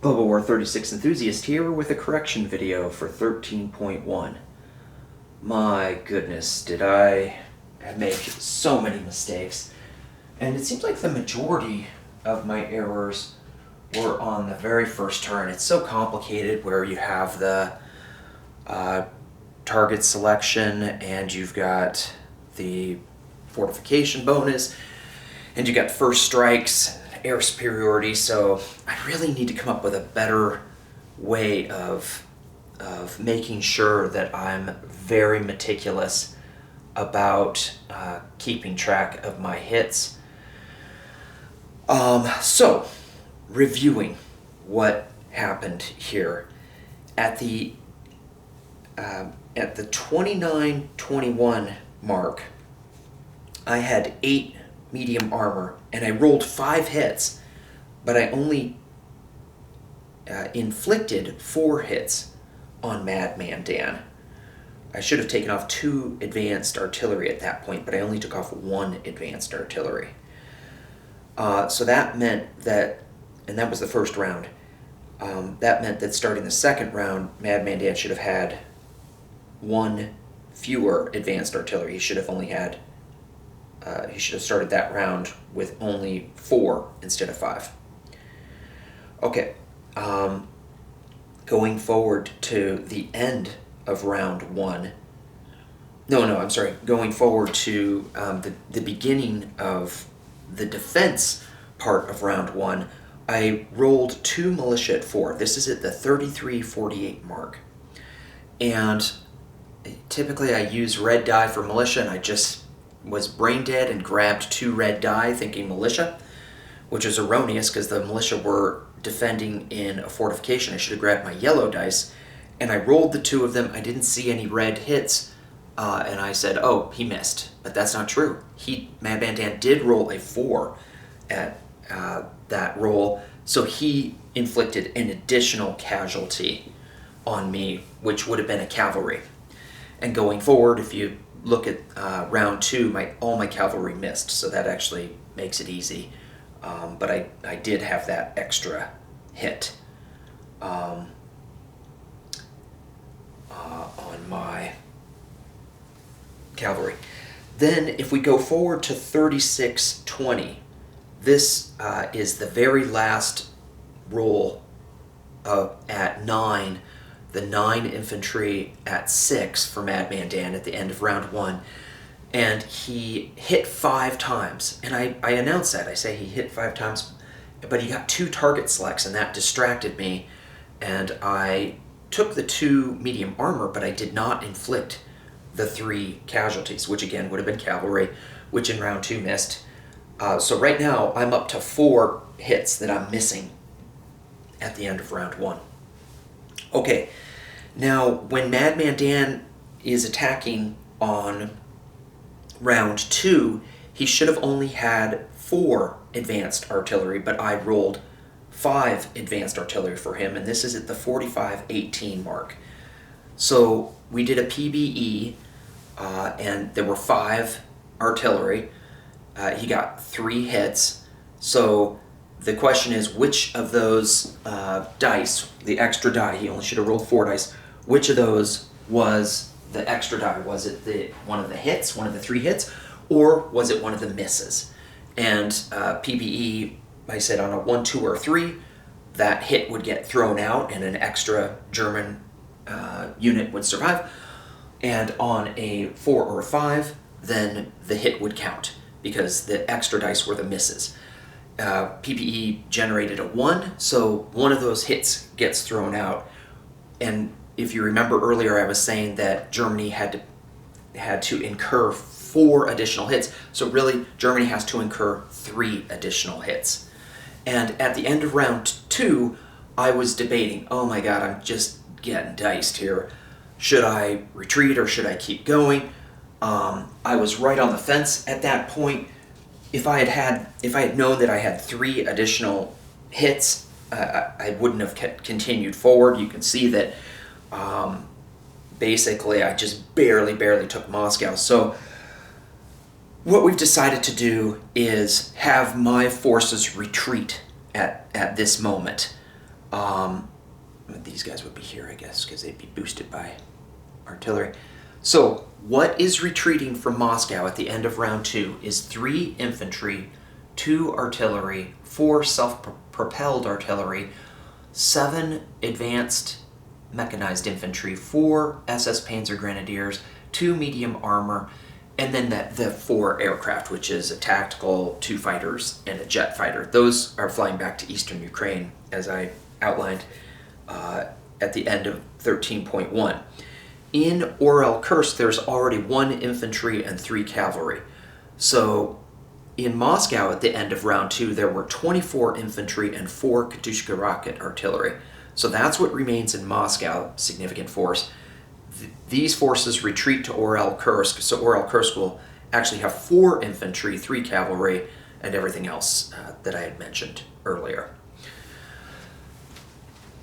Global War 36 Enthusiast here with a correction video for 13.1. My goodness, did I make so many mistakes. And it seems like the majority of my errors were on the very first turn. It's so complicated where you have the target selection and you've got the fortification bonus and you got first strikes, air superiority, so I really need to come up with a better way of making sure that I'm very meticulous about keeping track of my hits. So, reviewing what happened here. At the 29-21 mark, I had 8 medium armor, and I rolled 5 hits, but I only inflicted 4 hits on Madman Dan. I should have taken off 2 advanced artillery at that point, but I only took off 1 advanced artillery. So that meant that, and that was the first round, that meant that starting the second round, Madman Dan should have had 1 fewer advanced artillery. He should have only had he should have started that round with only 4 instead of 5. Okay, going forward to the end of round 1. I'm sorry. Going forward to the beginning of the defense part of round 1, I rolled 2 militia at 4. This is at the 33-48 mark. And typically I use red die for militia, and I just was brain dead and grabbed 2 red die thinking militia, which is erroneous because the militia were defending in a fortification. I should have grabbed my yellow dice, and I rolled the 2 of them. I didn't see any red hits, and I said, oh, he missed. But that's not true. Madman Dan did roll a 4 at that roll, so he inflicted an additional casualty on me, which would have been a cavalry. And going forward, if you look at round 2, all my cavalry missed, so that actually makes it easy. But I did have that extra hit on my cavalry. Then if we go forward to 36-20, this is the very last roll at 9, the 9 infantry at 6 for Madman Dan at the end of round 1. And he hit 5 times. And I announced that. I say he hit 5 times, but he got 2 target selects, and that distracted me. And I took the 2 medium armor, but I did not inflict the 3 casualties, which again would have been cavalry, which in round 2 missed. So right now I'm up to 4 hits that I'm missing at the end of round 1. Okay, now when Madman Dan is attacking on round 2, he should have only had 4 advanced artillery, but I rolled 5 advanced artillery for him, and this is at the 45-18 mark. So we did a PBE, and there were 5 artillery. He got 3 hits. So the question is, which of those dice, the extra die, he only should have rolled 4 dice, which of those was the extra die? Was it one of the hits, one of the 3 hits, or was it one of the misses? And PBE, I said on a 1, 2, or 3, that hit would get thrown out and an extra German unit would survive. And on a 4 or a 5, then the hit would count because the extra dice were the misses. PPE generated a 1, so one of those hits gets thrown out. And if you remember earlier, I was saying that Germany had to incur 4 additional hits. So really, Germany has to incur 3 additional hits. And at the end of round 2, I was debating, oh my god, I'm just getting diced here. Should I retreat or should I keep going? I was right on the fence at that point. If I had known that I had 3 additional hits, I wouldn't have continued forward. You can see that basically I just barely took Moscow. So what we've decided to do is have my forces retreat at this moment. These guys would be here, I guess, because they'd be boosted by artillery. So what is retreating from Moscow at the end of round 2 is 3 infantry, 2 artillery, 4 self-propelled artillery, 7 advanced mechanized infantry, 4 SS Panzer Grenadiers, 2 medium armor, and then the 4 aircraft, which is a tactical, 2 fighters, and a jet fighter. Those are flying back to eastern Ukraine, as I outlined at the end of 13.1. In Orel-Kursk, there's already 1 infantry and 3 cavalry. So in Moscow at the end of round 2, there were 24 infantry and 4 Katyushka rocket artillery. So that's what remains in Moscow, significant force. These forces retreat to Orel-Kursk, so Orel-Kursk will actually have 4 infantry, 3 cavalry, and everything else that I had mentioned earlier.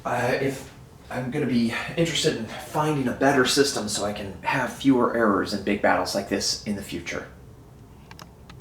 If I'm going to be interested in finding a better system so I can have fewer errors in big battles like this in the future.